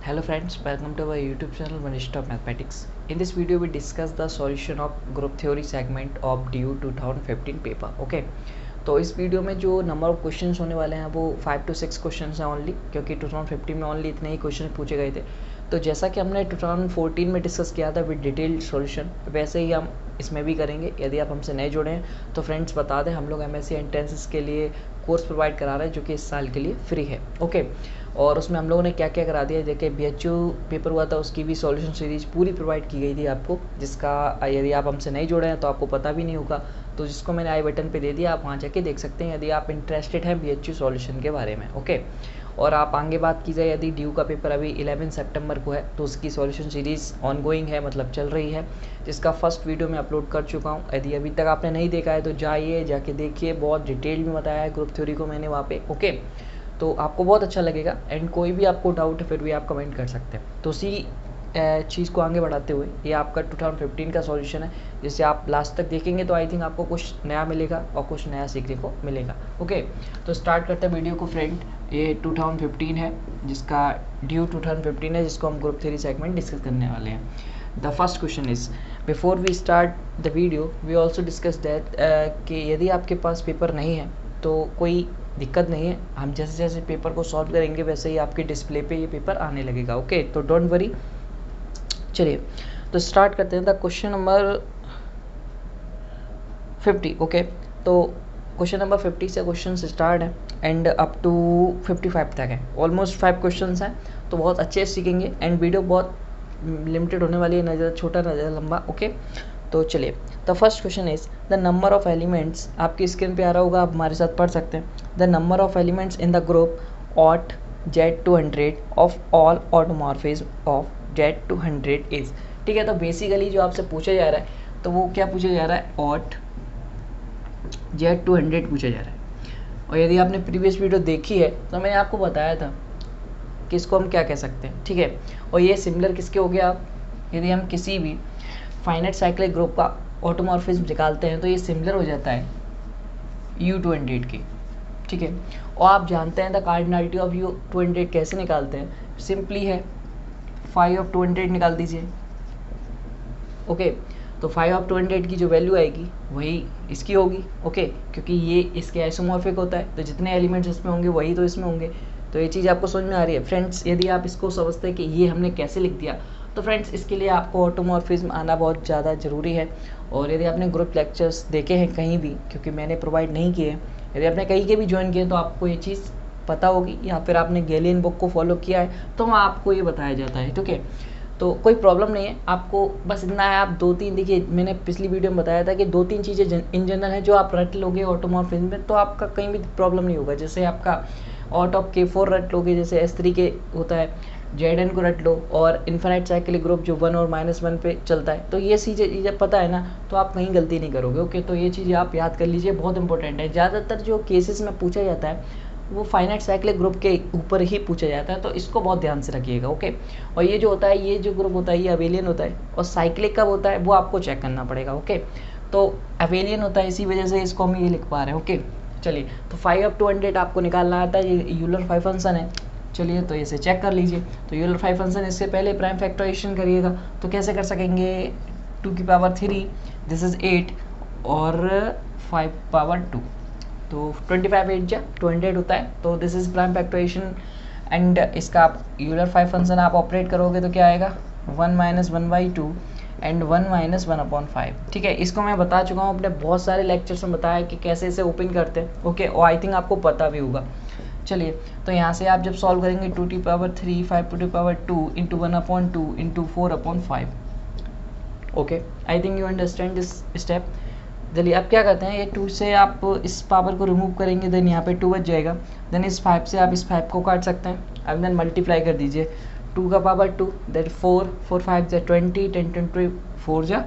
Hello friends, welcome to our YouTube channel Vanishta of Mathematics. In this video we discuss the solution of group theory segment of DU 2015 paper. Okay, तो इस video में जो number of questions होने वाले हैं वो 5 to 6 questions हैं only, क्योंकि 2015 में ओनली इतने ही क्वेश्चन पूछे गए थे। तो जैसा कि हमने 2014 में डिस्कस किया था विद डिटेल्ड सॉल्यूशन, वैसे ही हम इसमें भी करेंगे। यदि आप हमसे नए जुड़े हैं तो फ्रेंड्स बता दें, हम लोग MSc एंट्रेंसेस के लिए कोर्स प्रोवाइड करा रहे हैं जो कि इस साल के लिए फ्री है। ओके, और उसमें हम लोगों ने क्या क्या करा दिया, देखिए BHU पेपर हुआ था उसकी भी सॉल्यूशन सीरीज पूरी प्रोवाइड की गई थी आपको, जिसका यदि आप हमसे नहीं जुड़े हैं तो आपको पता भी नहीं होगा। तो जिसको मैंने आई बटन पे दे दिया, आप वहाँ जाके देख सकते हैं यदि आप इंटरेस्टेड हैं BHU सॉल्यूशन के बारे में। ओके, और आप आगे बात की जाए, यदि ड्यू का पेपर अभी 11 सितंबर को है तो उसकी सॉल्यूशन सीरीज़ ऑनगोइंग है, मतलब चल रही है, जिसका फर्स्ट वीडियो मैं अपलोड कर चुका हूँ। यदि अभी तक आपने नहीं देखा है तो जाके देखिए, बहुत डिटेल में बताया है ग्रुप थ्योरी को मैंने वहाँ पे। ओके, तो आपको बहुत अच्छा लगेगा। एंड कोई भी आपको डाउट है फिर भी आप कमेंट कर सकते हैं। तो उसी चीज़ को आगे बढ़ाते हुए ये आपका 2015 का सॉल्यूशन है, जिसे आप लास्ट तक देखेंगे तो आई थिंक आपको कुछ नया मिलेगा और कुछ नया सीखने को मिलेगा। ओके, तो स्टार्ट करते हैं वीडियो को फ्रेंड। ये 2015 है, जिसका ड्यू 2015 है, जिसको हम ग्रुप थ्योरी सेगमेंट डिस्कस करने वाले हैं। The first question is, before we start the video we also discuss that कि यदि आपके पास पेपर नहीं है तो कोई दिक्कत नहीं है, हम जैसे जैसे पेपर को सॉल्व करेंगे वैसे ही आपके डिस्प्ले पे ये पेपर आने लगेगा। ओके, तो डोंट वरी। चलिए तो स्टार्ट करते हैं। The question number 50। ओके, तो क्वेश्चन नंबर 50 से क्वेश्चन स्टार्ट है एंड अप टू 55 तक है। ऑलमोस्ट 5 क्वेश्चन हैं, तो बहुत अच्छे से सीखेंगे। एंड वीडियो बहुत लिमिटेड होने वाली है, ना ज़्यादा छोटा ना ज़्यादा लंबा। ओके, तो चलिए the first question is the number of elements, आपकी स्क्रीन पे आ रहा होगा, आप हमारे साथ पढ़ सकते हैं। The number of elements in the group aut Z200 of all automorphism of Z200 is. ठीक है, तो बेसिकली जो आपसे पूछा जा रहा है तो वो क्या पूछा जा रहा है, ऑट Z200 पूछा जा रहा है। और यदि आपने प्रीवियस वीडियो देखी है तो मैंने आपको बताया था कि इसको हम क्या कह सकते हैं। ठीक है, और ये सिमिलर किसके हो गया, आप यदि हम किसी भी फाइनाइट साइक्लिक ग्रुप का ऑटोमॉर्फिज्म निकालते हैं तो ये सिमिलर हो जाता है U200 के। ठीक है, और आप जानते हैं द कार्डिनलिटी ऑफ U200 कैसे निकालते हैं, सिंपली है 5 ऑफ 200 निकाल दीजिए। ओके, तो 5 ऑफ 200 की जो वैल्यू आएगी वही इसकी होगी। ओके, क्योंकि ये इसके आइसोमॉर्फिक होता है, तो जितने एलिमेंट्स इसमें होंगे वही तो इसमें होंगे। तो ये चीज़ आपको समझ में आ रही है फ्रेंड्स। यदि आप इसको समझते हैं कि ये हमने कैसे लिख दिया, तो फ्रेंड्स इसके लिए आपको ऑटोमॉर्फिज्म आना बहुत ज़्यादा ज़रूरी है। और यदि आपने ग्रुप लेक्चर्स देखे हैं कहीं भी, क्योंकि मैंने प्रोवाइड नहीं किए, यदि आपने कहीं के भी ज्वाइन किए तो आपको ये चीज़ पता होगी, या फिर आपने गैलियन बुक को फॉलो किया है तो वहाँ आपको ये बताया जाता है। ठीक है, तो कोई प्रॉब्लम नहीं है आपको, बस इतना है, आप 2-3 देखिए, मैंने पिछली वीडियो में बताया था कि 2-3 चीज़ें इन जनरल है जो आप रट लोगे ऑटोमॉर्फिज्म में तो आपका कहीं भी प्रॉब्लम नहीं होगा। जैसे आपका आउट ऑफ K4 रट लोगे, जैसे S3 के होता है, Zn को रट लो, और इन्फिनाइट साइक्लिक ग्रुप जो 1 और -1 पे चलता है, तो ये चीज़ें पता है ना, तो आप कहीं गलती नहीं करोगे। ओके, तो ये चीज़ें आप याद कर लीजिए, बहुत इंपॉर्टेंट है। ज़्यादातर जो केसेस में पूछा जाता है वो फाइनाइट साइक्लिक ग्रुप के ऊपर ही पूछा जाता है, तो इसको बहुत ध्यान से रखिएगा। ओके, और ये जो होता है, ये जो ग्रुप होता है ये अवेलियन होता है, और साइक्लिक कब होता है वो आपको चेक करना पड़ेगा। ओके, तो अवेलियन होता है, इसी वजह से इसको हम ये लिख पा रहे हैं। ओके, चलिए तो 5 ऑफ 200 आपको निकालना आता है, ये यूलर 5 फंक्शन है। चलिए तो इसे चेक कर लीजिए। तो यूलर 5 फंक्शन, इससे पहले प्राइम फैक्टराइजेशन करिएगा, तो कैसे कर सकेंगे, 2 की पावर 3, दिस इज 8 और 5 पावर 2, तो 25 8 जा 200 होता है, तो this is prime factorization. And इसका आप यूलर 5 फंक्शन आप ऑपरेट करोगे तो क्या आएगा, 1 - 1/2 एंड 1 - 1/5। ठीक है, इसको मैं बता चुका हूँ अपने बहुत सारे लेक्चर्स में बताया कि कैसे इसे ओपन करते हैं। ओके, और आई थिंक आपको पता भी होगा। चलिए, तो यहाँ से आप जब सॉल्व करेंगे 2 की पावर 3 5 टू की power 2 into 1/2 into 4/5। Okay, I think you understand this step. चलिए अब क्या करते हैं, ये 2 से आप इस पावर को रिमूव करेंगे, देन यहाँ पे 2 बच जाएगा। देन इस 5 से आप इस 5 को काट सकते हैं। अब देन मल्टीप्लाई कर दीजिए, 2 का पावर 2 दैट 4 4 5 जा 20 10 10 4 जा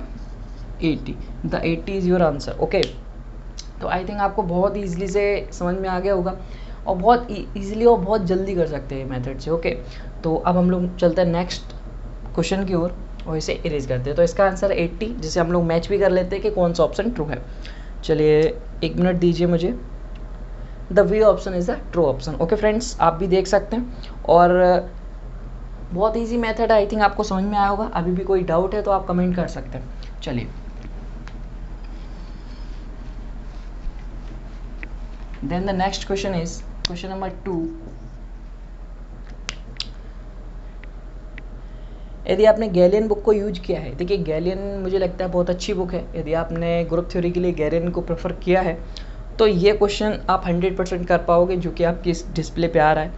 80, the 80 is your answer. Okay, तो आई थिंक आपको बहुत ईजिली से समझ में आ गया होगा, और बहुत ईजिली और बहुत जल्दी कर सकते हैं मेथड से। ओके, तो अब हम लोग चलते हैं नेक्स्ट क्वेश्चन की ओर और इसे इरेज करते हैं। तो इसका आंसर 80, जिसे हम लोग मैच भी कर लेते हैं कि कौन सा ऑप्शन ट्रू है। चलिए 1 मिनट दीजिए मुझे। The V option is the true option. Okay friends, आप भी देख सकते हैं। और बहुत इजी मेथड है, आई थिंक आपको समझ में आया होगा। अभी भी कोई डाउट है तो आप कमेंट कर सकते हैं। चलिए, then the next question is question number 2। यदि आपने गैलियन बुक को यूज किया है, देखिए गैलियन मुझे लगता है बहुत अच्छी बुक है। यदि आपने ग्रुप थ्योरी के लिए गैलियन को प्रेफर किया है तो ये क्वेश्चन आप 100% कर पाओगे, जो कि आपकी इस डिस्प्ले पे आ रहा है।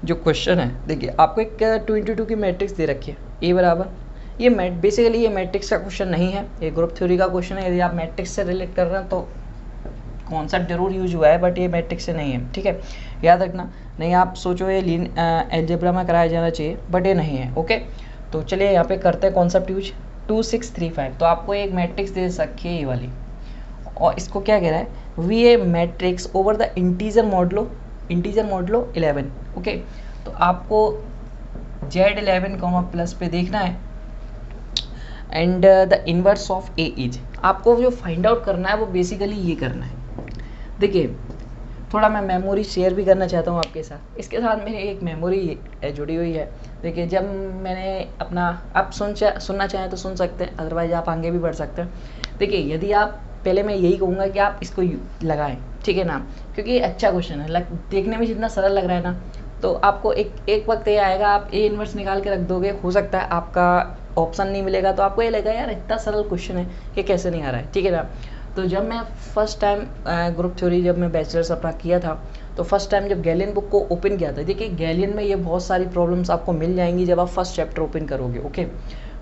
जो क्वेश्चन है, देखिए आपको एक 2x2 की मैट्रिक्स दे रखी है, ए बराबर, ये बेसिकली ये मैट्रिक्स का क्वेश्चन नहीं है, ये ग्रुप थ्योरी का क्वेश्चन है। यदि आप मैट्रिक्स से रिलेट कर रहे हैं तो कॉन्सेप्ट जरूर यूज हुआ है, बट ये मैट्रिक्स से नहीं है, ठीक है, याद रखना। नहीं आप सोचो ये एल्जेब्रा में कराया जाना चाहिए, बट ये नहीं है, ओके। तो चलिए यहाँ पे करते हैं कॉन्सेप्ट यूज। 2635, तो आपको एक मैट्रिक्स दे सकती है ये वाली, और इसको क्या कह रहा है, V A matrix over the integer modulo 11, okay. तो आपको Z11 प्लस पे देखना है, and the inverse of A is, आपको जो फाइंड आउट करना है वो बेसिकली ये करना है। देखिए थोड़ा मैं मेमोरी शेयर भी करना चाहता हूँ आपके साथ। इसके साथ मेरी एक मेमोरी जुड़ी हुई है। देखिए जब मैंने अपना, आप सुनना चाहें तो सुन सकते हैं, अदरवाइज आप आगे भी बढ़ सकते हैं। देखिए यदि आप, पहले मैं यही कहूँगा कि आप इसको लगाएं, ठीक है ना, क्योंकि ये अच्छा क्वेश्चन है, देखने में जितना सरल लग रहा है ना, तो आपको एक वक्त ये आएगा, आप ए इनवर्स निकाल के रख दोगे, हो सकता है आपका ऑप्शन नहीं मिलेगा, तो आपको ये लगेगा यार इतना सरल क्वेश्चन है, ये कैसे नहीं आ रहा है, ठीक है ना। तो जब मैं फर्स्ट टाइम ग्रुप थ्योरी, जब मैं बैचलर्स अपना किया था, तो फर्स्ट टाइम जब गैलियन बुक को ओपन किया था, देखिए गैलियन में ये बहुत सारी प्रॉब्लम्स आपको मिल जाएंगी जब आप फर्स्ट चैप्टर ओपन करोगे, ओके।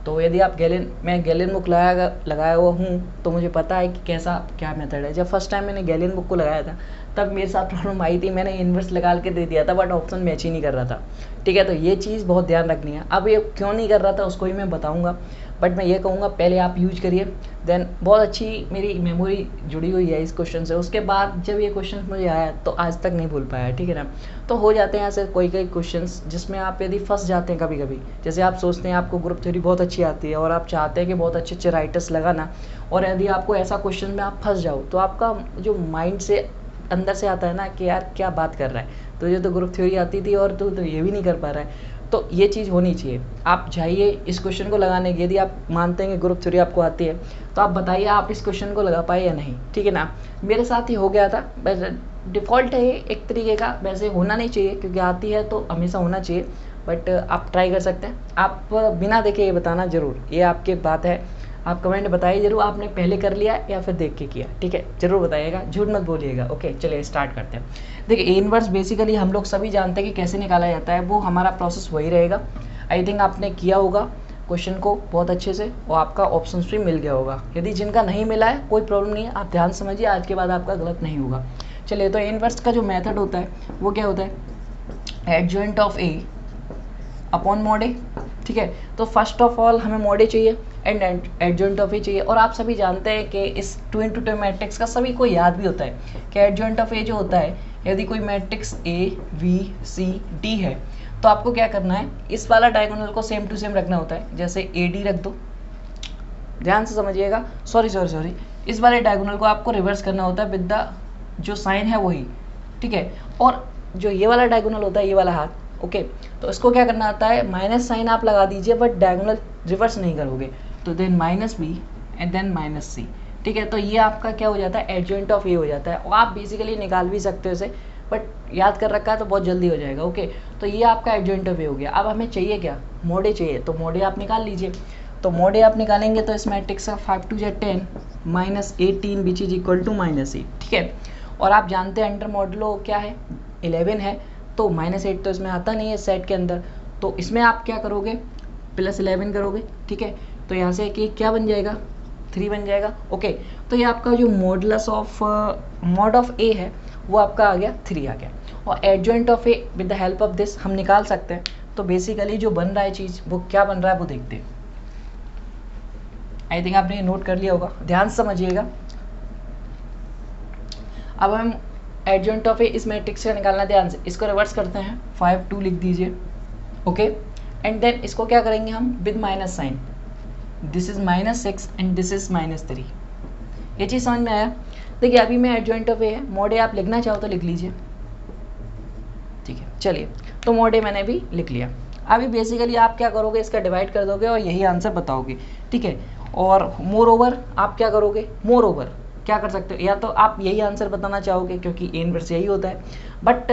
तो यदि आप मैं गैलियन बुक लगाया हुआ हूँ, तो मुझे पता है कि कैसा क्या मेथड है। जब फर्स्ट टाइम मैंने गैलियन बुक को लगाया था, तब मेरे साथ प्रॉब्लम आई थी, मैंने इन्वर्स निकाल के दे दिया था, बट ऑप्शन मैच ही नहीं कर रहा था, ठीक है। तो ये चीज़ बहुत ध्यान रखनी है। अब ये क्यों नहीं कर रहा था उसको ही मैं बताऊँगा, बट मैं ये कहूँगा पहले आप यूज करिए, देन बहुत अच्छी मेरी मेमोरी जुड़ी हुई है इस क्वेश्चन से। उसके बाद जब ये क्वेश्चन मुझे आया तो आज तक नहीं भूल पाया, ठीक है ना। तो हो जाते हैं ऐसे कोई क्वेश्चंस जिसमें आप यदि फंस जाते हैं कभी कभी, जैसे आप सोचते हैं आपको ग्रुप थ्योरी बहुत अच्छी आती है और आप चाहते हैं कि बहुत अच्छे अच्छे राइटर्स लगाना, और यदि आपको ऐसा क्वेश्चन में आप फंस जाओ, तो आपका जो माइंड से अंदर से आता है ना कि यार क्या बात कर रहा है, तुझे तो ग्रुप थ्योरी आती थी और तू तो ये भी नहीं कर पा रहा है। तो ये चीज़ होनी चाहिए। आप जाइए इस क्वेश्चन को लगाने की, यदि आप मानते हैं कि ग्रुप थ्योरी आपको आती है, तो आप बताइए आप इस क्वेश्चन को लगा पाए या नहीं, ठीक है ना। मेरे साथ ही हो गया था, वैसे डिफ़ॉल्ट है एक तरीके का, वैसे होना नहीं चाहिए क्योंकि आती है तो हमेशा होना चाहिए, बट आप ट्राई कर सकते हैं। आप बिना देखे ये बताना ज़रूर, ये आपकी बात है, आप कमेंट बताइए जरूर आपने पहले कर लिया या फिर देख के किया, ठीक है, जरूर बताइएगा, झूठ मत बोलिएगा, ओके। चलिए स्टार्ट करते हैं। देखिए ए इनवर्स बेसिकली हम लोग सभी जानते हैं कि कैसे निकाला जाता है, वो हमारा प्रोसेस वही रहेगा। आई थिंक आपने किया होगा क्वेश्चन को बहुत अच्छे से, और आपका ऑप्शन भी मिल गया होगा। यदि जिनका नहीं मिला है कोई प्रॉब्लम नहीं है, आप ध्यान समझिए, आज के बाद आपका गलत नहीं होगा। चलिए, तो ए इनवर्स का जो मेथड होता है वो क्या होता है, adjoint of A upon mod A, ठीक है। तो फर्स्ट ऑफ ऑल हमें मॉड ए चाहिए एंड एडजॉइंट ऑफ ए चाहिए, और आप सभी जानते हैं कि इस 2x2 मैट्रिक्स का सभी को याद भी होता है कि एडजॉइंट ऑफ ए जो होता है, यदि कोई matrix A B C D है, तो आपको क्या करना है, इस वाला डायगोनल को सेम टू सेम रखना होता है। जैसे ए डी रख दो, ध्यान से समझिएगा, सॉरी, इस वाले डायगोनल को आपको रिवर्स करना होता है विद द जो साइन है वही, ठीक है। और जो ये वाला डायगोनल होता है, ये वाला हाथ, ओके, तो इसको क्या करना आता है, माइनस साइन आप लगा दीजिए, बट डायगोनल रिवर्स नहीं करोगे, तो then minus B and then minus C, ठीक है। तो ये आपका क्या हो जाता है, एडजॉइंट ऑफ ए हो जाता है, और आप बेसिकली निकाल भी सकते हो इसे, बट याद कर रखा है तो बहुत जल्दी हो जाएगा, ओके। तो ये आपका एडजॉइंट ऑफ ए हो गया। अब हमें चाहिए क्या, मोड ए चाहिए, तो मोड ए आप निकाल लीजिए। तो मोड ए आप निकालेंगे तो इस मैट्रिक्स का 5 2 10 -18 विच इज इक्वल टू -8, ठीक है। और आप जानते हैं अंडर मॉडलो क्या है, 11 है, तो -8 तो इसमें आता नहीं है सेट के अंदर, तो इसमें आप क्या करोगे, +11 करोगे, ठीक है। तो यहाँ से कि क्या बन जाएगा, 3 बन जाएगा, ओके। तो ये आपका जो मॉडुलस ऑफ मॉड ऑफ ए है वो आपका आ गया 3 आ गया, और adjoint of A with the help of this हम निकाल सकते हैं। तो बेसिकली जो बन रहा है चीज़, वो क्या बन रहा है वो देखते हैं। आई थिंक आपने नोट कर लिया होगा, ध्यान समझिएगा। अब हम एडजॉइंट ऑफ ए इस मैट्रिक्स का निकालना, ध्यान से इसको रिवर्स करते हैं, 5 2 लिख दीजिए, ओके। एंड देन इसको क्या करेंगे हम, with minus sign, this is -6 and this is -3। ये चीज़ समझ में आया। देखिए अभी मैं एडजॉइंट ऑफ ए है, मॉड ए आप लिखना चाहो तो लिख लीजिए, ठीक है। चलिए, तो मॉड ए मैंने भी लिख लिया। अभी बेसिकली आप क्या करोगे, इसका डिवाइड कर दोगे और यही आंसर बताओगे, ठीक है। और मोर ओवर आप क्या करोगे, मोर ओवर क्या कर सकते हो, या तो आप यही आंसर बताना चाहोगे क्योंकि ए इनवर्स यही होता है, बट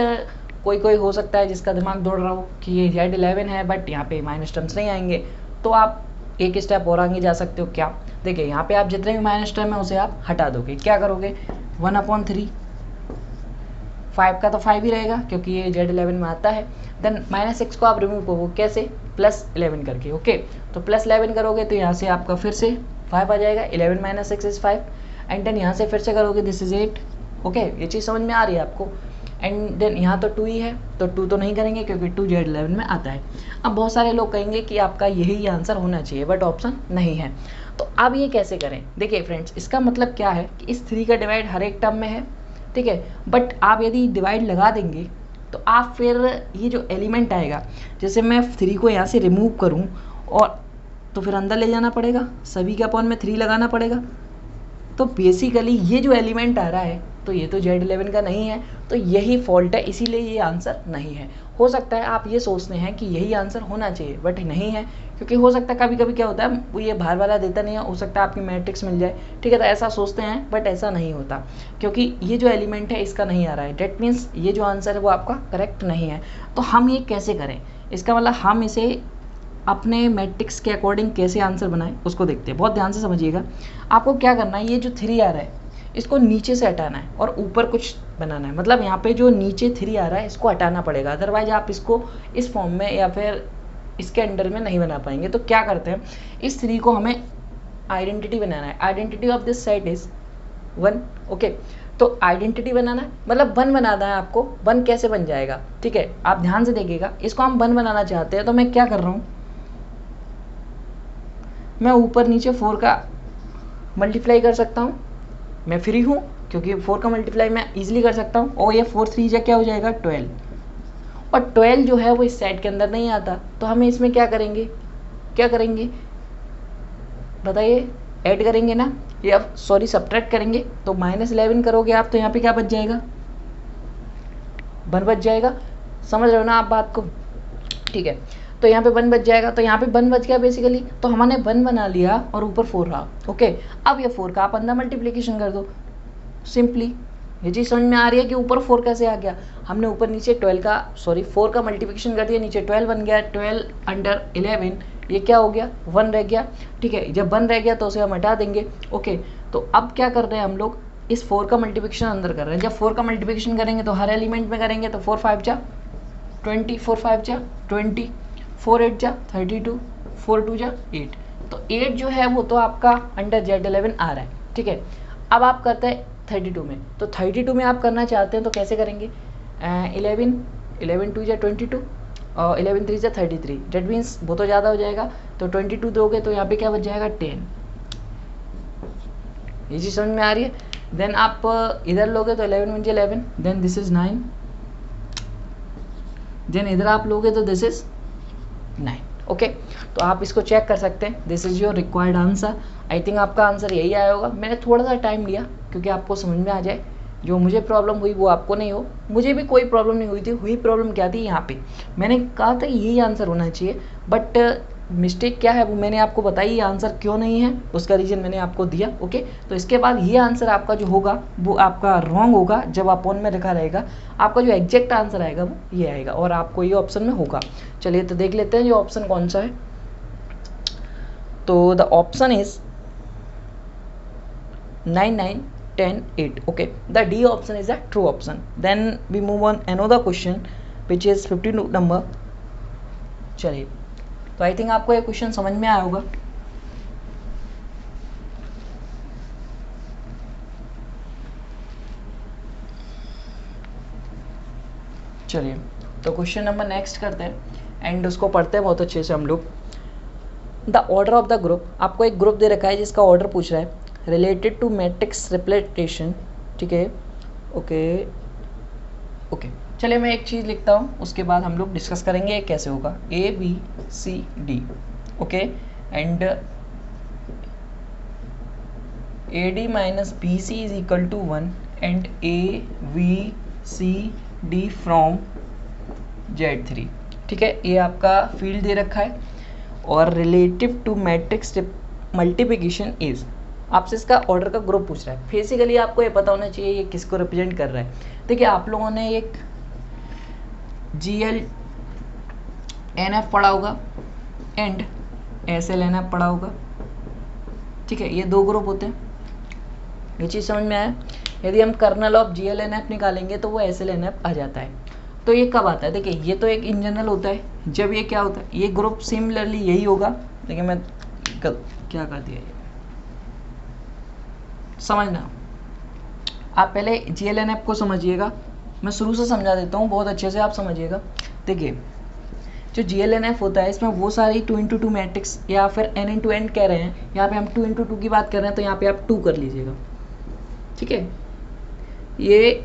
कोई कोई हो सकता है जिसका दिमाग दौड़ रहा हो कि ये Z11 है बट यहाँ पे माइनस टर्म्स नहीं आएंगे, तो आप एक स्टेप और आगे जा सकते हो। क्या, देखिए यहाँ पे आप जितने भी माइनस टर्म है उसे आप हटा दोगे, क्या करोगे 1/3, 5 का तो 5 ही रहेगा क्योंकि ये Z11 में आता है। देन -6 को आप रिमूव करोगे कैसे, +11 करके, ओके। तो +11 करोगे तो यहाँ से आपका फिर से 5 आ जाएगा, 11 - 6 इज 5, एंड देन यहाँ से फिर से करोगे, दिस इज 8, ओके। ये चीज़ समझ में आ रही है आपको। एंड देन यहाँ तो 2 ही है, तो 2 तो नहीं करेंगे क्योंकि 2 Z11 में आता है। अब बहुत सारे लोग कहेंगे कि आपका यही आंसर होना चाहिए बट ऑप्शन नहीं है, तो अब ये कैसे करें। देखिए फ्रेंड्स, इसका मतलब क्या है कि इस 3 का डिवाइड हर एक टर्म में है, ठीक है, बट आप यदि डिवाइड लगा देंगे तो आप फिर ये जो एलिमेंट आएगा, जैसे मैं 3 को यहाँ से रिमूव करूँ और तो फिर अंदर ले जाना पड़ेगा, सभी के अपॉन में 3 लगाना पड़ेगा, तो बेसिकली ये जो एलिमेंट आ रहा है तो ये तो Z11 का नहीं है, तो यही फॉल्ट है, इसीलिए ये आंसर नहीं है। हो सकता है आप ये सोचते हैं कि यही आंसर होना चाहिए बट नहीं है, क्योंकि हो सकता है कभी कभी क्या होता है वो ये बाहर वाला देता नहीं है, हो सकता है आपकी मैट्रिक्स मिल जाए, ठीक है, तो ऐसा सोचते हैं बट ऐसा नहीं होता, क्योंकि ये जो एलिमेंट है इसका नहीं आ रहा है, डेट मीन्स ये जो आंसर है वो आपका करेक्ट नहीं है। तो हम ये कैसे करें, इसका मतलब हम इसे अपने मैट्रिक्स के अकॉर्डिंग कैसे आंसर बनाएं उसको देखते हैं। बहुत ध्यान से समझिएगा, आपको क्या करना है, ये जो 3 आ रहा है इसको नीचे से हटाना है और ऊपर कुछ बनाना है, मतलब यहाँ पे जो नीचे 3 आ रहा है इसको हटाना पड़ेगा, अदरवाइज आप इसको इस फॉर्म में या फिर इसके अंडर में नहीं बना पाएंगे। तो क्या करते हैं, इस 3 को हमें आइडेंटिटी बनाना है, identity of this set is 1, okay. तो आइडेंटिटी बनाना है मतलब 1 बनाना है आपको, 1 कैसे बन जाएगा, ठीक है, आप ध्यान से देखिएगा, इसको हम 1 बनाना चाहते हैं, तो मैं क्या कर रहा हूँ, मैं ऊपर नीचे 4 का मल्टीप्लाई कर सकता हूँ, मैं फ्री हूँ क्योंकि 4 का मल्टीप्लाई मैं इजीली कर सकता हूँ, और ये 4 3 जा क्या हो जाएगा 12, और 12 जो है वो इस सेट के अंदर नहीं आता, तो हमें इसमें क्या करेंगे, क्या करेंगे बताइए, ऐड करेंगे ना, या सॉरी सब्ट्रैक्ट करेंगे, तो -11 करोगे आप तो यहाँ पे क्या बच जाएगा, 1 बच जाएगा, समझ रहे हो ना आप बात को, ठीक है। तो यहाँ पे 1 बच जाएगा, तो यहाँ पे 1 बच गया बेसिकली, तो हमने 1 बना लिया और ऊपर 4 रहा, ओके। अब ये 4 का आप अंदर मल्टीप्लिकेशन कर दो सिंपली, ये चीज़ समझ में आ रही है कि ऊपर 4 कैसे आ गया, हमने ऊपर नीचे 4 का मल्टीप्लिकेशन कर दिया, नीचे 12 बन गया, 12 अंडर 11, ये क्या हो गया 1 रह गया, ठीक है। जब 1 रह गया तो उसे हम हटा देंगे, ओके। तो अब क्या कर रहे हैं हम लोग, इस 4 का मल्टीप्लिकेशन अंदर कर रहे हैं, जब 4 का मल्टीप्लिकेशन करेंगे तो हर एलिमेंट में करेंगे, तो 4 5 जा 20, 4 5 जा 20, 4 8 जा 32, 4 2 जा 8, तो 8 जो है वो तो आपका अंडर Z11 आ रहा है, ठीक है। अब आप करते हैं 32 में, तो 32 में आप करना चाहते हैं तो कैसे करेंगे, 11 2 जा 22 और 11 3 जा 33, डेट मीन्स वो तो ज़्यादा हो जाएगा, तो 22 दोगे तो यहाँ पे क्या बच जाएगा 10, ये चीज़ समझ में आ रही है। देन आप इधर लोगे तो 11 1 11, देन दिस इज 9, देन इधर आप लोगे तो दिस इज 9, ओके। तो आप इसको चेक कर सकते हैं, this is your required answer. I think आपका आंसर यही आया होगा, मैंने थोड़ा सा टाइम लिया क्योंकि आपको समझ में आ जाए, जो मुझे प्रॉब्लम हुई वो आपको नहीं हो, मुझे भी कोई प्रॉब्लम नहीं हुई थी, हुई प्रॉब्लम क्या थी यहाँ पे, मैंने कहा था यही आंसर होना चाहिए बट मिस्टेक क्या है वो मैंने आपको बताई, ये आंसर क्यों नहीं है उसका रीज़न मैंने आपको दिया, ओके। तो इसके बाद ये आंसर आपका जो होगा वो आपका रॉन्ग होगा, जब अपॉन में लिखा रहेगा आपका जो एग्जैक्ट आंसर आएगा वो ये आएगा और आपको ये ऑप्शन में होगा। चलिए तो देख लेते हैं ये ऑप्शन कौन सा है, तो the option is 9 9 10 8, okay, the D option is a true option. Then we move on another question which is 52 number। चलिए तो आई थिंक आपको ये क्वेश्चन समझ में आया होगा। चलिए तो क्वेश्चन नंबर नेक्स्ट करते हैं एंड उसको पढ़ते हैं बहुत अच्छे से हम लोग। The order of the group, आपको एक ग्रुप दे रखा है जिसका ऑर्डर पूछ रहा है रिलेटेड टू मैट्रिक्स रिप्लिकेशन, ठीक है, ओके ओके। चलिए मैं एक चीज़ लिखता हूँ उसके बाद हम लोग डिस्कस करेंगे कैसे होगा, ABCD, okay, and AD minus BC is equal to 1 and ABCD from Z3, ठीक है, ये आपका फील्ड दे रखा है और relative to matrix multiplication is, आपसे इसका ऑर्डर का ग्रुप पूछ रहा है। बेसिकली आपको ये पता होना चाहिए ये किसको रिप्रेजेंट कर रहा है। देखिए आप लोगों ने एक GLNF पढ़ा होगा एंड SLNF पढ़ा होगा, ठीक है, ये दो ग्रुप होते हैं, ये चीज़ समझ में आया। यदि हम कर्नल ऑफ GLNF निकालेंगे तो वो SLNF आ जाता है। तो ये कब आता है, देखिए ये तो एक इन जनरल होता है, जब ये क्या होता है, ये ग्रुप सिमिलरली यही होगा। देखिए मैं क्या कर दिया, ये समझना, आप पहले GLNF को समझिएगा, मैं शुरू से समझा देता हूँ बहुत अच्छे से, आप समझिएगा। देखिए जो GLNF होता है इसमें वो सारी 2x2 मैट्रिक्स या फिर n×n कह रहे हैं, यहाँ पे हम 2x2 की बात कर रहे हैं तो यहाँ पे आप 2 कर लीजिएगा, ठीक है। ये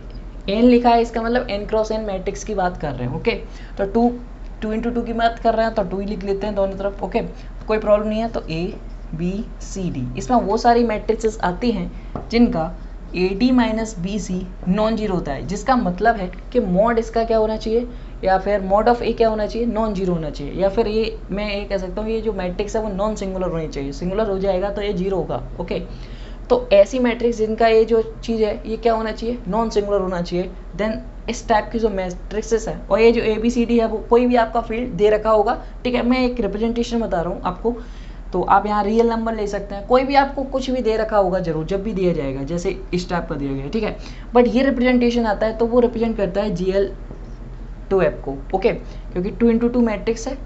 n लिखा है, इसका मतलब n×n मैट्रिक्स की बात कर रहे हैं, ओके। तो 2x2 की बात कर रहे हैं तो 2 ही लिख लेते हैं दोनों तरफ, ओके, कोई प्रॉब्लम नहीं है। तो A B C D, इसमें वो सारी मैट्रिक्सेस आती हैं जिनका AD - BC नॉन जीरो होता है, जिसका मतलब है कि मॉड इसका क्या होना चाहिए, या फिर मॉड ऑफ A क्या होना चाहिए, नॉन जीरो होना चाहिए, या फिर ये मैं ये कह सकता हूँ ये जो मैट्रिक्स है वो नॉन सिंगुलर होनी चाहिए, सिंगुलर हो जाएगा तो ये जीरो होगा, ओके। तो ऐसी मैट्रिक्स जिनका ये जो चीज़ है ये क्या होना चाहिए, नॉन सिंगुलर होना चाहिए। देन इस टाइप की जो मैट्रिक्सेस है, और ये जो ABCD है वो कोई भी आपका फील्ड दे रखा होगा, ठीक है, मैं एक रिप्रेजेंटेशन बता रहा हूँ आपको। तो आप यहाँ रियल नंबर ले सकते हैं, कोई भी आपको कुछ भी दे रखा होगा जरूर जब भी दिया जाएगा, जैसे इस टाइप का दिया गया, ठीक है। बट ये रिप्रेजेंटेशन आता है तो वो रिप्रेजेंट करता है GL2F को, ओके, क्योंकि 2x2 मैट्रिक्स है,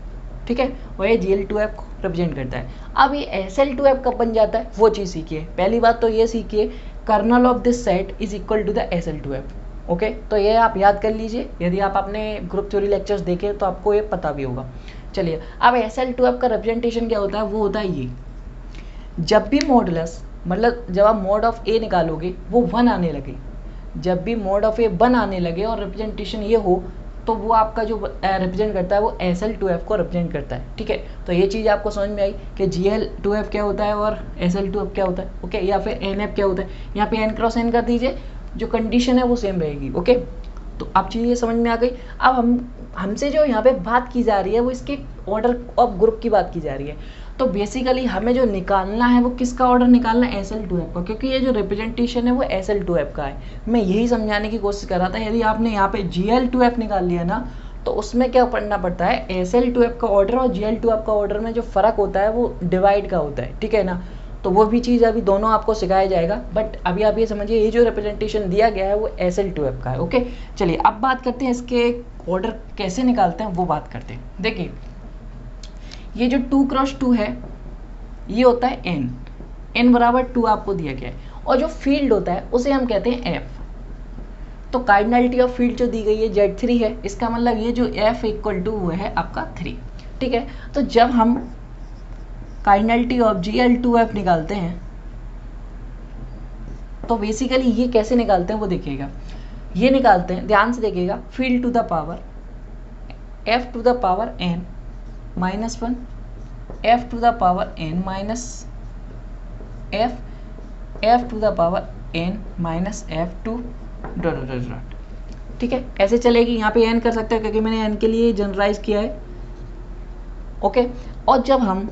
ठीक है, और ये GL2F को रिप्रेजेंट करता है। अब ये SL2F कब बन जाता है वो चीज़ सीखिए। पहली बात तो ये सीखिए, kernel of this set is equal to the SL2F, okay. तो ये आप याद कर लीजिए, यदि आप अपने ग्रुप थ्योरी लेक्चर्स देखें तो आपको ये पता भी होगा। चलिए अब SL2F का रिप्रेजेंटेशन क्या होता है, वो होता है ये, जब भी मॉडुलस, मतलब जब आप मॉड ऑफ A निकालोगे वो 1 आने लगे, जब भी मॉड ऑफ A 1 आने लगे और रिप्रेजेंटेशन ये हो, तो वो आपका जो रिप्रेजेंट करता है वो SL2F को रिप्रेजेंट करता है, ठीक है। तो ये चीज़ आपको समझ में आई कि GL2F क्या होता है और SL2F क्या होता है, ओके, या फिर NF क्या होता है। यहाँ पे n×n कर दीजिए, जो कंडीशन है वो सेम रहेगी, ओके। तो अब चीज़ ये समझ में आ गई। अब हमसे जो यहाँ पे बात की जा रही है वो इसके ऑर्डर ऑफ ग्रुप की बात की जा रही है। तो बेसिकली हमें जो निकालना है वो किसका ऑर्डर निकालना है, SL2F का, क्योंकि ये जो रिप्रेजेंटेशन है वो SL2F का है। मैं यही समझाने की कोशिश कर रहा था। यदि आपने यहाँ पे GL2F निकाल लिया ना, तो उसमें क्या पढ़ना पड़ता है, SL2F का ऑर्डर और GL2F का ऑर्डर में जो फ़र्क होता है वो डिवाइड का होता है, ठीक है ना। तो वो भी चीज़ अभी दोनों आपको सिखाया जाएगा, बट अभी आप ये समझिए ये जो रिप्रेजेंटेशन दिया गया है वो SL2F का है, ओके। चलिए अब बात करते हैं इसके ऑर्डर कैसे निकालते हैं, वो बात करते हैं। देखिए ये जो 2×2 है ये होता है n बराबर 2 आपको दिया गया है, और जो फील्ड होता है उसे हम कहते हैं F। तो कार्डिनलिटी ऑफ फील्ड जो दी गई है Z3 है, इसका मतलब ये जो F इक्वल टू वो है आपका 3, ठीक है। तो जब हम कार्डिनलिटी ऑफ GL2F निकालते हैं तो बेसिकली ये कैसे निकालते हैं वो देखिएगा, ये निकालते हैं, ध्यान से देखिएगा, field to the power F to the power n -1 F to the power n minus F to the power n minus F2 ... ठीक है, ऐसे चलेगी। यहाँ पे n कर सकते हैं क्योंकि मैंने n के लिए जनरलाइज किया है, ओके। और जब हम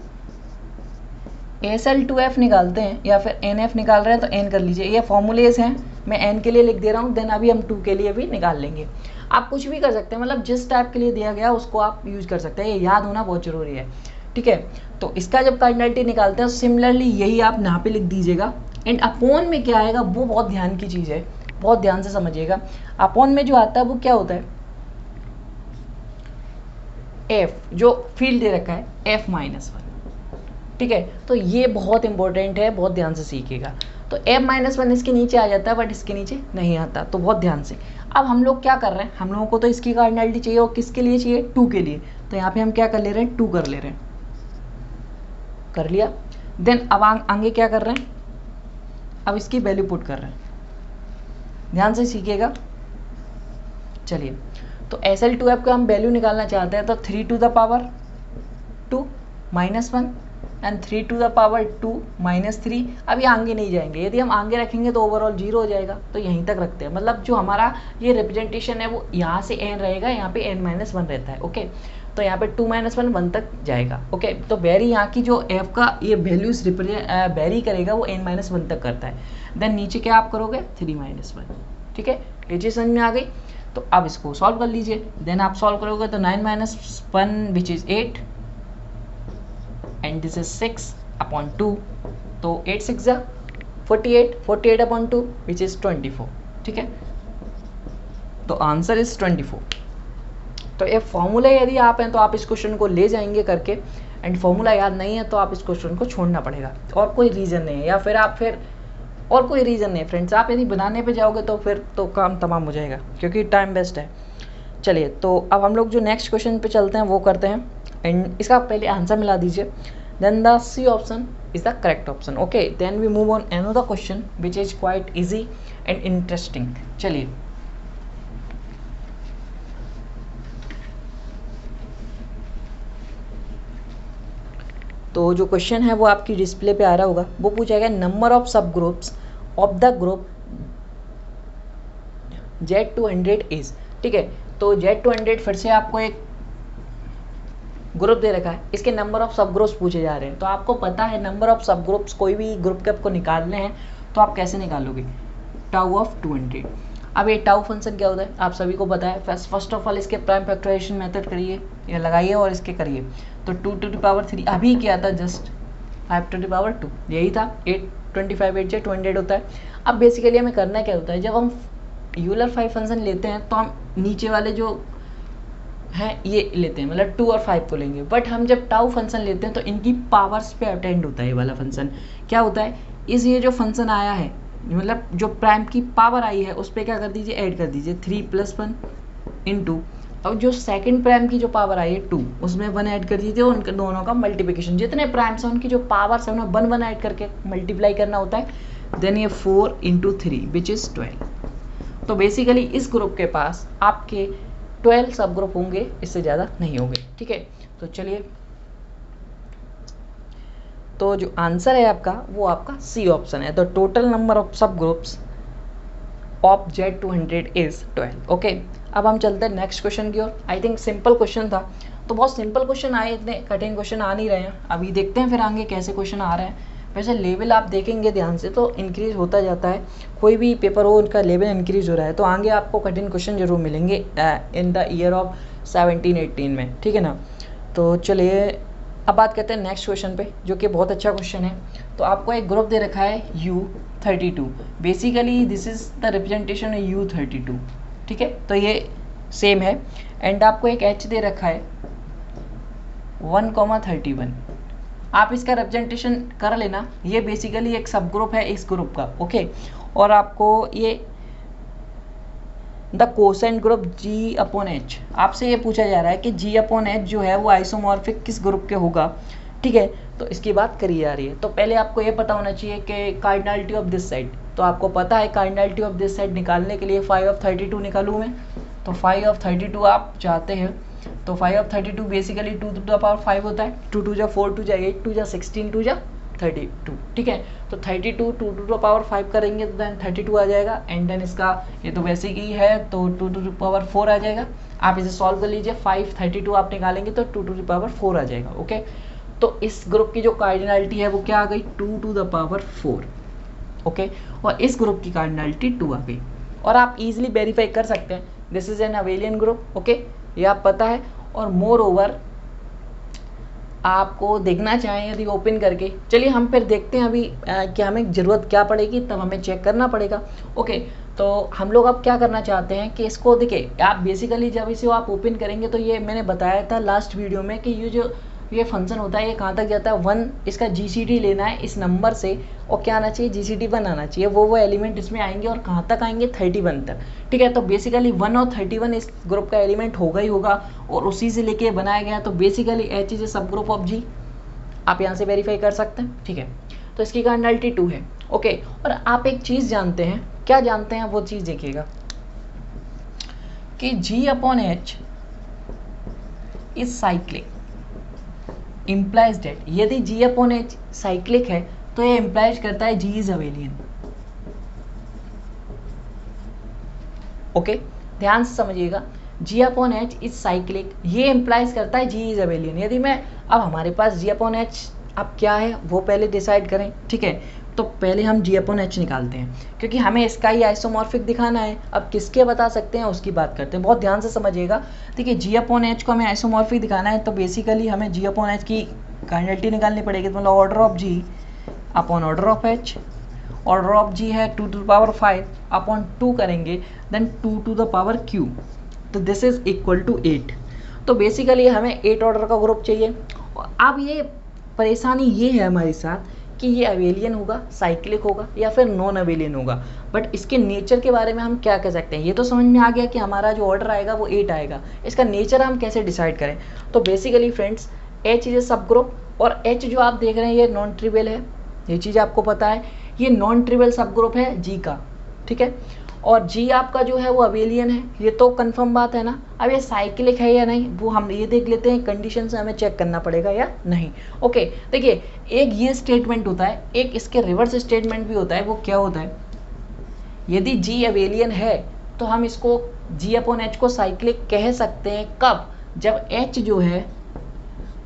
SL2F निकालते हैं या फिर NF निकाल रहे हैं तो n कर लीजिए, ये फॉर्मूलेज हैं, मैं n के लिए लिख दे रहा हूँ, देन अभी हम 2 के लिए भी निकाल लेंगे। आप कुछ भी कर सकते हैं, मतलब जिस टाइप के लिए दिया गया उसको आप यूज कर सकते हैं, ये याद होना बहुत जरूरी है, ठीक है। तो इसका जब कार्डिनलिटी निकालते हैं सिमिलरली यही आप यहाँ पे लिख दीजिएगा, एंड अपॉन में क्या आएगा वो बहुत ध्यान की चीज़ है, बहुत ध्यान से समझिएगा। अपॉन में जो आता है वो क्या होता है, F जो फील्ड दे रखा है F -1, ठीक है। तो ये बहुत इंपॉर्टेंट है, बहुत ध्यान से सीखिएगा। तो F-1 इसके नीचे आ जाता है बट इसके नीचे नहीं आता, तो बहुत ध्यान से। अब हम लोग क्या कर रहे हैं, हम लोगों को तो इसकी कार्डिनलिटी चाहिए, और किसके लिए चाहिए, 2 के लिए। तो यहाँ पे हम क्या कर ले रहे हैं, 2 कर ले रहे हैं, कर लिया। देन अब आगे क्या कर रहे हैं, अब इसकी वैल्यू पुट कर रहे हैं, ध्यान से सीखिएगा। चलिए तो SL2F का हम वैल्यू निकालना चाहते हैं, तो 3 to the power 2 -1 and 3 to the power 2 -3। अभी आगे नहीं जाएंगे, यदि हम आगे रखेंगे तो ओवरऑल 0 हो जाएगा, तो यहीं तक रखते हैं। मतलब जो हमारा ये रिप्रेजेंटेशन है वो यहाँ से n रहेगा, यहाँ पे n-1 रहता है। ओके, तो यहाँ पे 2 - 1 1 तक जाएगा। ओके, तो वेरी यहाँ की जो f का ये वैल्यूज वेरी करेगा वो n-1 तक करता है। देन नीचे क्या आप करोगे 3 - 1। ठीक है, ये चीज़ समझ में आ गई। तो अब इसको सॉल्व कर लीजिए। देन आप सॉल्व करोगे तो 9 - 1 which is 8 and this is 6/2। तो 8 6 जा 48, 48/2 विच इज़ 24। ठीक है, तो आंसर इज 24। तो ये फॉर्मूला यदि आप हैं तो आप इस क्वेश्चन को ले जाएंगे करके, एंड फॉर्मूला याद नहीं है तो आप इस क्वेश्चन को छोड़ना पड़ेगा। और कोई रीज़न नहीं है, या फिर आप और कोई रीज़न नहीं है फ्रेंड्स, आप यदि बनाने पे जाओगे तो फिर तो काम तमाम हो जाएगा, क्योंकि टाइम वेस्ट है। चलिए, तो अब हम लोग जो नेक्स्ट क्वेश्चन पे चलते हैं वो करते हैं, एंड इसका पहले आंसर मिला दीजिए। Then the C option is the correct option. Okay, then we move on another question which is quite easy and interesting. चलिए, तो जो क्वेश्चन है वो आपकी डिस्प्ले पे आ रहा होगा। वो पूछा गया नंबर ऑफ सब groups of the group Z200 is. ठीक है, तो Z200 फिर से आपको एक ग्रुप दे रखा है, इसके नंबर ऑफ सब ग्रुप्स पूछे जा रहे हैं। तो आपको पता है नंबर ऑफ सब ग्रुप्स कोई भी ग्रुप के आपको निकालने हैं तो आप कैसे निकालोगे, टाउ ऑफ 200। अब ये टाउ फंक्शन क्या होता है आप सभी को पता है। फर्स्ट ऑफ ऑल इसके प्राइम फैक्टराइजेशन मेथड करिए या लगाइए और इसके करिए। तो 2 टू द पावर 3 अभी क्या था, जस्ट 5 टू द पावर 2 यही था। 825 8 से 200 होता है। अब बेसिकली हमें करना क्या होता है, जब हम यूलर 5 फंक्शन लेते हैं तो हम नीचे वाले जो हैं ये लेते हैं, मतलब 2 और 5 को लेंगे। बट हम जब टाउ फंक्शन लेते हैं तो इनकी पावर्स पे अटेंड होता है ये वाला फंक्शन। क्या होता है, इस ये जो फंक्शन आया है, मतलब जो प्राइम की पावर आई है उस पर क्या कर दीजिए, ऐड कर दीजिए 3 + 1 इंटू, अब जो सेकंड प्राइम की जो पावर आई है 2 उसमें 1 ऐड कर दीजिए, उनके दोनों का मल्टीप्लिकेशन, जितने प्राइम्स हैं उनकी जो पावर्स है उन्हें 1 1 ऐड करके मल्टीप्लाई करना होता है। देन ये 4 × 3 विच इज़ 12। तो बेसिकली इस ग्रुप के पास आपके 12 सब ग्रुप होंगे, इससे ज़्यादा नहीं होंगे। ठीक है, तो चलिए, तो जो आंसर है आपका वो आपका सी ऑप्शन है। तो टोटल नंबर ऑफ सब groups of Z200 is 12। Okay, अब हम चलते हैं नेक्स्ट क्वेश्चन की ओर। आई थिंक सिंपल क्वेश्चन था, तो बहुत सिंपल क्वेश्चन आए, इतने कठिन क्वेश्चन आ नहीं रहे हैं। अभी देखते हैं फिर आगे कैसे क्वेश्चन आ रहे हैं। वैसे लेवल आप देखेंगे ध्यान से तो इंक्रीज होता जाता है, कोई भी पेपर हो उनका लेवल इंक्रीज हो रहा है, तो आगे आपको कठिन क्वेश्चन जरूर मिलेंगे इन द ईयर ऑफ 17-18 में। ठीक है ना, तो चलिए अब बात करते हैं नेक्स्ट क्वेश्चन पे, जो कि बहुत अच्छा क्वेश्चन है। तो आपको एक ग्रुप दे रखा है U32। Basically this is the representation U32। ठीक है, तो ये सेम है। एंड आपको एक H दे रखा है 1,31। आप इसका रिप्रेजेंटेशन कर लेना, ये बेसिकली एक सब ग्रुप है इस ग्रुप का। ओके, और आपको ये द कोसेंट ग्रुप G/H, आपसे ये पूछा जा रहा है कि G/H जो है वो आइसोमॉर्फिक किस ग्रुप के होगा। ठीक है, तो इसकी बात करी जा रही है। तो पहले आपको ये पता होना चाहिए कि कार्डिनलिटी ऑफ दिस साइड, तो आपको पता है कार्डिनलिटी ऑफ दिस साइड निकालने के लिए 5/32 निकालूँ मैं। तो 5/32 आप चाहते हैं, तो 5/32 बेसिकली 2 टू द पावर 5 होता है। 2 2 4 2 8 2 16 2 32। ठीक है, तो 32 2 टू द पावर 5 करेंगे तो देन 32 आ जाएगा। एंड देन इसका ये तो वैसे ही है, तो 2 टू द पावर 4 आ जाएगा। आप इसे सॉल्व कर लीजिए, 5/32 आप निकालेंगे तो 2 टू द पावर 4 आ जाएगा। ओके, तो इस ग्रुप की जो कार्डिनलिटी है वो क्या आ गई, 2 टू द पावर 4। ओके, और इस ग्रुप की कार्डिनलिटी 2 आ गई। और आप इजीली वेरीफाई कर सकते हैं, this is an abelian group. Okay, ये आप पता है। और मोर ओवर आपको देखना चाहें यदि ओपन करके, चलिए हम फिर देखते हैं अभी कि हमें ज़रूरत क्या पड़ेगी, तब हमें चेक करना पड़ेगा। ओके, तो हम लोग अब क्या करना चाहते हैं कि इसको देखिए, आप बेसिकली जब इसे आप ओपन करेंगे तो ये मैंने बताया था लास्ट वीडियो में कि ये फंक्शन होता है, ये कहाँ तक जाता है 1, इसका GCD लेना है इस नंबर से, और क्या आना चाहिए, GCD 1 आना चाहिए। वो एलिमेंट इसमें आएंगे और कहाँ तक आएंगे, 31 तक। ठीक है, तो बेसिकली 1 और 31 इस ग्रुप का एलिमेंट होगा ही होगा, और उसी से लेके बनाया गया। तो बेसिकली H इज ए सब ग्रुप ऑफ G, आप यहाँ से वेरीफाई कर सकते हैं। ठीक है, तो इसकी कार्डिनलिटी 2 है। ओके, और आप एक चीज़ जानते हैं, क्या जानते हैं वो चीज़ देखिएगा कि G/H is cyclic implies date, यदि जी अपॉन एच साइक्लिक है तो ये इम्प्लाइज करता है जी इज अवेलियन। ओके, ध्यान से समझिएगा, जी अपॉन एच इज साइक्लिक, ये इम्प्लाइज करता है जी इज अवेलियन। यदि मैं, अब हमारे पास जी अपॉन एच अब क्या है वो पहले डिसाइड करें, ठीक है। तो पहले हम जी अपॉन एच निकालते हैं, क्योंकि हमें इसका ही आइसोमॉर्फिक दिखाना है। अब किसके बता सकते हैं उसकी बात करते हैं, बहुत ध्यान से समझिएगा। ठीक है, जी अपॉन एच को हमें आइसोमॉर्फिक दिखाना है, तो बेसिकली हमें जी अपॉन एच की काइनेटिक निकालनी पड़ेगी। तो मतलब order of G upon order of H, order of G है 2 to the power 5 अपॉन 2 करेंगे, then 2 to the power q, तो दिस इज इक्वल टू 8। तो बेसिकली हमें 8 ऑर्डर का ग्रुप चाहिए। और अब ये परेशानी ये है हमारे साथ कि ये अवेलियन होगा, साइक्लिक होगा या फिर नॉन अवेलियन होगा, बट इसके नेचर के बारे में हम क्या कह सकते हैं। ये तो समझ में आ गया कि हमारा जो ऑर्डर आएगा वो 8 आएगा, इसका नेचर हम कैसे डिसाइड करें। तो basically friends, H is a सब ग्रुप, और एच जो आप देख रहे हैं ये नॉन ट्रिवियल है, ये चीज़ आपको पता है, ये नॉन ट्रिवियल सब ग्रुप है जी का, ठीक है। और जी आपका जो है वो अवेलियन है, ये तो कंफर्म बात है ना। अब ये साइक्लिक है या नहीं वो हम ये देख लेते हैं, कंडीशन से हमें चेक करना पड़ेगा या नहीं। ओके, देखिए एक ये स्टेटमेंट होता है, एक इसके रिवर्स स्टेटमेंट भी होता है। वो क्या होता है, यदि जी अवेलियन है तो हम इसको जी अपॉन एच को साइक्लिक कह सकते हैं। कब, जब एच जो है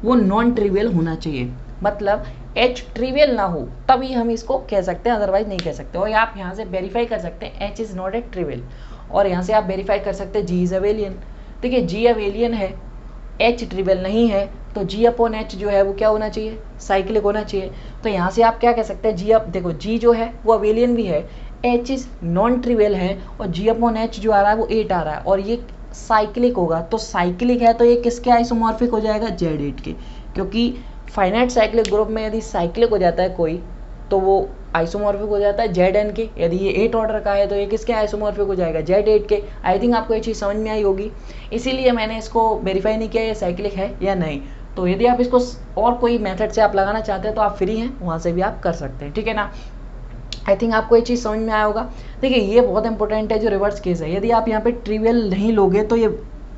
वो नॉन ट्रिवियल होना चाहिए, मतलब एच ट्रिवियल ना हो तभी हम इसको कह सकते हैं, अदरवाइज नहीं कह सकते। और आप यहाँ से वेरीफाई कर सकते हैं H is not a trivial, और यहाँ से आप वेरीफाई कर सकते हैं जी इज़ अवेलियन। देखिए जी अवेलियन है, एच ट्रिवियल नहीं है, तो जी अपॉन एच जो है वो क्या होना चाहिए, साइक्लिक होना चाहिए। तो यहाँ से आप क्या कह सकते हैं, जी अब देखो जी जो है वो अवेलियन भी है, एच इज़ नॉन ट्रिवियल है, और जी अपॉन एच जो आ रहा है वो 8 आ रहा है, और ये साइक्लिक होगा। तो साइक्लिक है तो ये किसके आइसोमॉर्फिक हो जाएगा, Z8 के, क्योंकि फाइनाइट साइक्लिक ग्रुप में यदि साइक्लिक हो जाता है कोई तो वो आइसोमॉर्फिक हो जाता है Zn के। यदि ये 8 ऑर्डर का है तो ये किसके आइसोमॉर्फिक हो जाएगा, Z8 के। आई थिंक आपको ये चीज़ समझ में आई होगी, इसीलिए मैंने इसको वेरीफाई नहीं किया ये साइक्लिक है या नहीं। तो यदि आप इसको और कोई मेथड से आप लगाना चाहते हैं तो आप फ्री हैं, वहाँ से भी आप कर सकते हैं, ठीक है ना। आई थिंक आपको ये चीज़ समझ में आया होगा। देखिए ये बहुत इंपॉर्टेंट है जो रिवर्स केस है, यदि आप यहाँ पे ट्रिवियल नहीं लोगे तो ये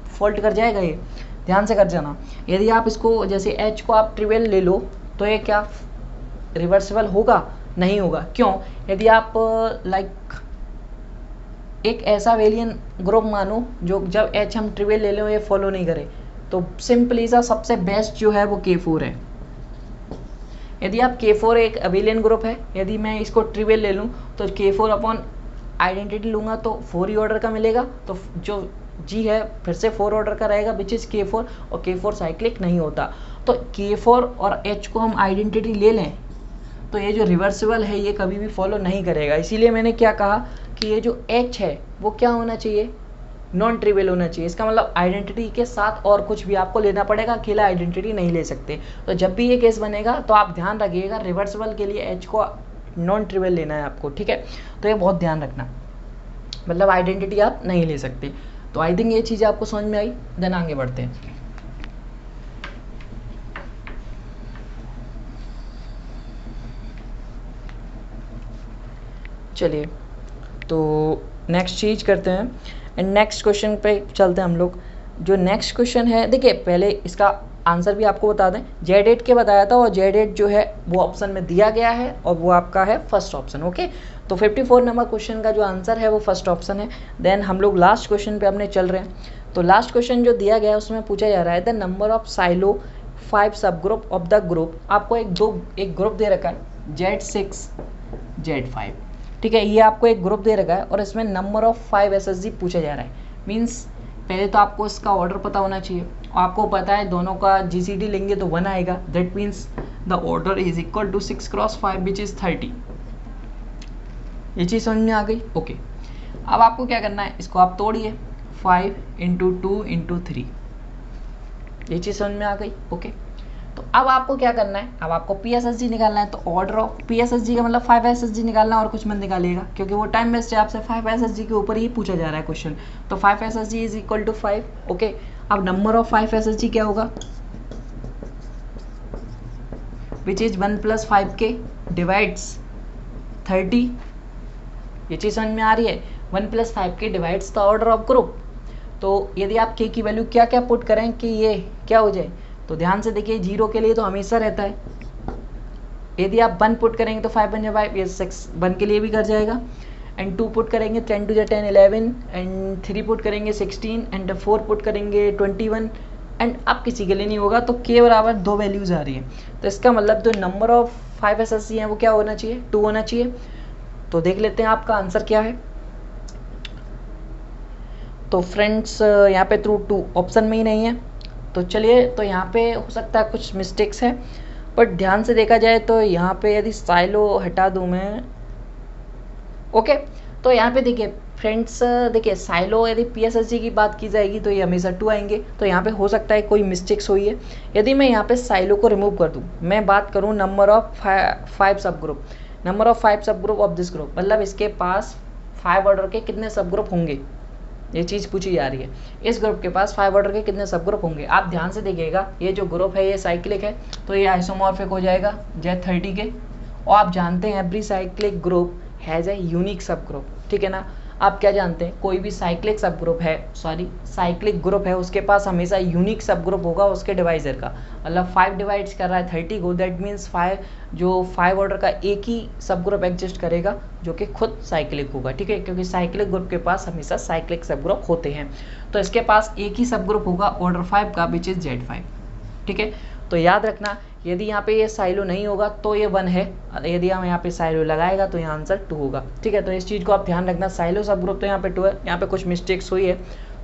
फॉल्ट कर जाएगा, ये ध्यान से कर जाना। यदि आप इसको जैसे एच को आप ट्रिवियल ले लो तो ये क्या रिवर्सिबल होगा, नहीं होगा। क्यों, यदि आप लाइक एक ऐसा वेलियन ग्रुप मानो जो जब एच हम ट्रिवियल ले लें ये फॉलो नहीं करे, तो सिंपली सा सबसे बेस्ट जो है वो K4 है। यदि आप K4 एक अवेलियन ग्रुप है, यदि मैं इसको ट्रिवियल ले लूँ तो K4 अपॉन आइडेंटिटी लूँगा तो 4 ही ऑर्डर का मिलेगा, तो जो जी है फिर से 4 ऑर्डर का रहेगा विच इज़ K4, और K4 साइक्लिक नहीं होता। तो K4 और H को हम आइडेंटिटी ले लें तो ये जो रिवर्सिबल है ये कभी भी फॉलो नहीं करेगा। इसीलिए मैंने क्या कहा कि ये जो H है वो क्या होना चाहिए, नॉन ट्रिवियल होना चाहिए। इसका मतलब आइडेंटिटी के साथ और कुछ भी आपको लेना पड़ेगा, अकेला आइडेंटिटी नहीं ले सकते। तो जब भी ये केस बनेगा तो आप ध्यान रखिएगा रिवर्सिबल के लिए H को नॉन ट्रिवियल लेना है आपको, ठीक है। तो ये बहुत ध्यान रखना, मतलब आइडेंटिटी आप नहीं ले सकते। तो आई थिंक ये चीज़ आपको समझ में आई, देन आगे बढ़ते हैं। चलिए तो नेक्स्ट चीज़ करते हैं, एंड नेक्स्ट क्वेश्चन पे चलते हैं हम लोग। जो नेक्स्ट क्वेश्चन है, देखिए पहले इसका आंसर भी आपको बता दें, Z8 के बताया था, और Z8 जो है वो ऑप्शन में दिया गया है और वो आपका है फर्स्ट ऑप्शन, ओके। तो 54 नंबर क्वेश्चन का जो आंसर है वो फर्स्ट ऑप्शन है। देन हम लोग लास्ट क्वेश्चन पे अपने चल रहे हैं। तो लास्ट क्वेश्चन जो दिया गया है उसमें पूछा जा रहा है द नंबर ऑफ साइलो 5 सब ग्रुप ऑफ द ग्रुप। आपको एक ग्रुप दे रखा है Z6 Z5, ठीक है। ये आपको एक ग्रुप दे रखा है और इसमें नंबर ऑफ 5 SSG पूछा जा रहा है। मीन्स पहले तो आपको इसका ऑर्डर पता होना चाहिए, और आपको पता है दोनों का GCD लेंगे तो 1 आएगा। That means the order is equal to 6 × 5 which is 30। ये चीज़ समझ में आ गई, ओके। अब आपको क्या करना है, इसको आप तोड़िए, 5 × 2 × 3। ये चीज़ समझ में आ गई, ओके। तो अब आपको क्या करना है, अब आपको PSSG निकालना है। तो ऑर्डर ऑफ PSSG का मतलब 5 SSG निकालना है और कुछ मत निकालिएगा, क्योंकि वो टाइम वेस्ट है। आपसे 5 SSG के ऊपर ही पूछा जा रहा है क्वेश्चन। तो 5 SSG is equal to 5, okay. अब नंबर ऑफ 5 SSG क्या होगा, विच इज 1 + 5K डिवाइड्स 30। ये चीज़ समझ में आ रही है, 1 + 5K divides the order of group. तो यदि आप K की वैल्यू क्या क्या पुट करें कि ये क्या हो जाए, तो ध्यान से देखिए 0 के लिए तो हमेशा रहता है, यदि आप 1 पुट करेंगे तो 5 बन जाए 5, ये 6 1 के लिए भी कर जाएगा, एंड 2 पुट करेंगे 10 × 10 11, एंड 3 पुट करेंगे 16, एंड 4 पुट करेंगे 21, एंड अब किसी के लिए नहीं होगा, तो k बराबर 2 वैल्यूज़ आ रही है। तो इसका मतलब जो नंबर ऑफ 5 SSC हैं वो क्या होना चाहिए, 2 होना चाहिए। तो देख लेते हैं आपका आंसर क्या है। तो फ्रेंड्स यहाँ पे थ्रू 2 ऑप्शन में ही नहीं है, तो चलिए, तो यहाँ पे हो सकता है कुछ मिस्टेक्स है, बट ध्यान से देखा जाए तो यहाँ पे यदि साइलो हटा दूँ मैं, ओके, तो यहाँ पे देखिए फ्रेंड्स, देखिए साइलो यदि PSSG की बात की जाएगी तो ये हमेशा 2 आएंगे, तो यहाँ पे हो सकता है कोई मिस्टेक्स हुई है। यदि मैं यहाँ पे साइलो को रिमूव कर दूँ, मैं बात करूँ नंबर ऑफ 5 सब ग्रुप, नंबर ऑफ 5 सब ग्रुप ऑफ दिस ग्रुप, मतलब इसके पास 5 ऑर्डर के कितने सब ग्रुप होंगे, ये चीज़ पूछी जा रही है। इस ग्रुप के पास 5 ऑर्डर के कितने सब ग्रुप होंगे। आप ध्यान से देखिएगा, ये जो ग्रुप है ये साइक्लिक है, तो ये आइसोमॉर्फिक हो जाएगा Z30 के, और आप जानते हैं every cyclic group has a unique सब ग्रुप, ठीक है ना। आप क्या जानते हैं, कोई भी साइक्लिक सब ग्रुप है, साइक्लिक ग्रुप है, उसके पास हमेशा यूनिक सब ग्रुप होगा उसके डिवाइजर का, मतलब 5 डिवाइड्स कर रहा है 30 को, दैट मीन्स 5 ऑर्डर का एक ही सब ग्रुप एग्जिस्ट करेगा जो कि खुद साइक्लिक होगा, ठीक है, क्योंकि साइक्लिक ग्रुप के पास हमेशा साइक्लिक सब ग्रुप होते हैं। तो इसके पास एक ही सब ग्रुप होगा ऑर्डर 5 का, विच इज Z5, ठीक है। तो याद रखना, यदि यहाँ पे ये साइलो नहीं होगा तो ये 1 है, यदि हम यहाँ पे साइलो लगाएगा तो यहाँ आंसर 2 होगा, ठीक है। तो इस चीज़ को आप ध्यान रखना, साइलो सब ग्रुप तो यहाँ पे 2 है, यहाँ पे कुछ मिस्टेक्स हुई है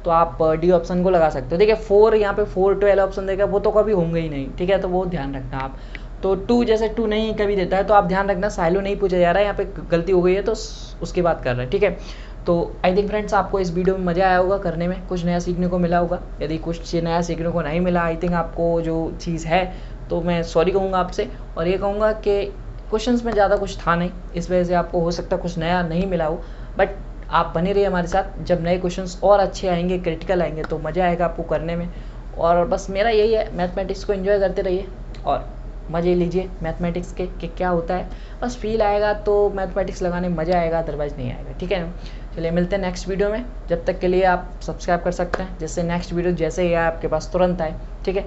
तो आप डी ऑप्शन को लगा सकते हो। देखिए 4 यहाँ पे 4 12 ऑप्शन देगा, वो तो कभी होंगे ही नहीं, ठीक है, तो वो ध्यान रखना आप। तो 2 जैसे 2 नहीं कभी देता है, तो आप ध्यान रखना साइलो नहीं पूछा जा रहा है, यहाँ पे गलती हो गई है तो उसकी बात कर रहे हैं, ठीक है। तो आई थिंक फ्रेंड्स आपको इस वीडियो में मज़ा आया होगा, करने में कुछ नया सीखने को मिला होगा। यदि कुछ नया सीखने को नहीं मिला, आई थिंक आपको जो चीज़ है, तो मैं सॉरी कहूँगा आपसे, और ये कहूँगा कि क्वेश्चंस में ज़्यादा कुछ था नहीं, इस वजह से आपको हो सकता है कुछ नया नहीं मिला हो, बट आप बने रहिए हमारे साथ, जब नए क्वेश्चंस और अच्छे आएंगे, क्रिटिकल आएंगे, तो मज़ा आएगा आपको करने में। और बस मेरा यही है, मैथमेटिक्स को एंजॉय करते रहिए और मज़े लीजिए मैथमेटिक्स के कि क्या होता है, बस फील आएगा तो मैथमेटिक्स लगाने में मज़ा आएगा, अदरवाइज़ नहीं आएगा, ठीक है। चलिए मिलते हैं नेक्स्ट वीडियो में, जब तक के लिए आप सब्सक्राइब कर सकते हैं, जिससे नेक्स्ट वीडियो जैसे ही आपके पास तुरंत आए, ठीक है।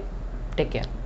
Take care.